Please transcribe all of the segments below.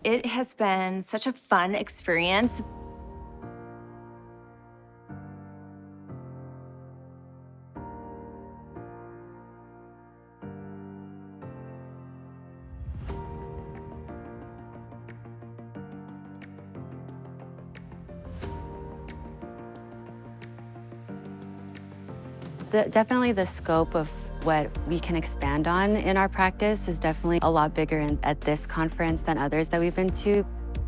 It has been such a fun experience. Definitely the scope of what we can expand on in our practice is definitely a lot bigger at this conference than others that we've been to.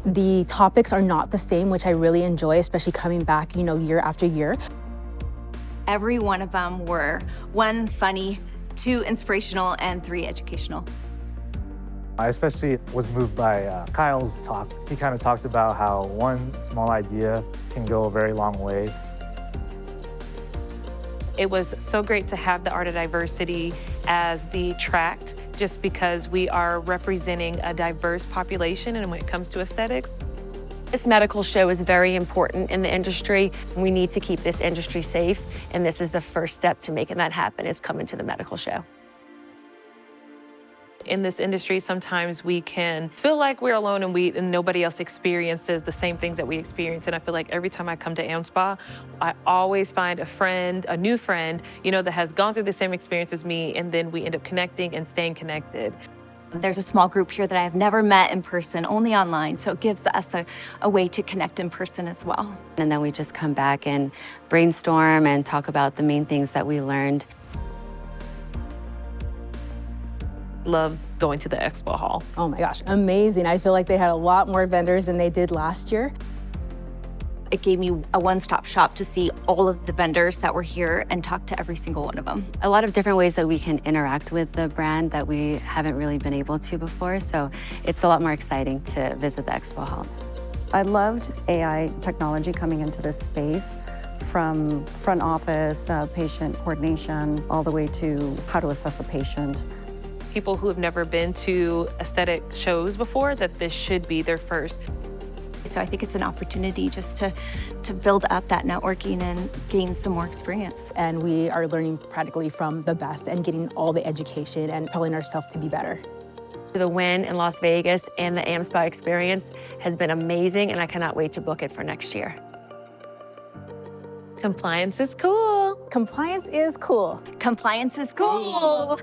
The topics are not the same, which I really enjoy, especially coming back, year after year. Every one of them were 1, funny, 2, inspirational, and 3, educational. I especially was moved by Kyle's talk. He kind of talked about how one small idea can go a very long way. It was so great to have the Art of Diversity as the tract, just because we are representing a diverse population and when it comes to aesthetics. This medical show is very important in the industry. We need to keep this industry safe, and this is the first step to making that happen, is coming to the medical show. In this industry, sometimes we can feel like we're alone and nobody else experiences the same things that we experience. And I feel like every time I come to AmSpa, I always find a friend, a new friend, that has gone through the same experience as me, and then we end up connecting and staying connected. There's a small group here that I have never met in person, only online, so it gives us a way to connect in person as well. And then we just come back and brainstorm and talk about the main things that we learned. Love going to the expo hall. Oh my gosh, amazing. I feel like they had a lot more vendors than they did last year. It gave me a one-stop shop to see all of the vendors that were here and talk to every single one of them. A lot of different ways that we can interact with the brand that we haven't really been able to before, so it's a lot more exciting to visit the expo hall. I loved AI technology coming into this space, from front office, patient coordination, all the way to how to assess a patient. People who have never been to aesthetic shows before, that this should be their first. So I think it's an opportunity just to build up that networking and gain some more experience. And we are learning practically from the best and getting all the education and propelling ourselves to be better. The win in Las Vegas and the AmSpa experience has been amazing, and I cannot wait to book it for next year. Compliance is cool. Compliance is cool. Compliance is cool.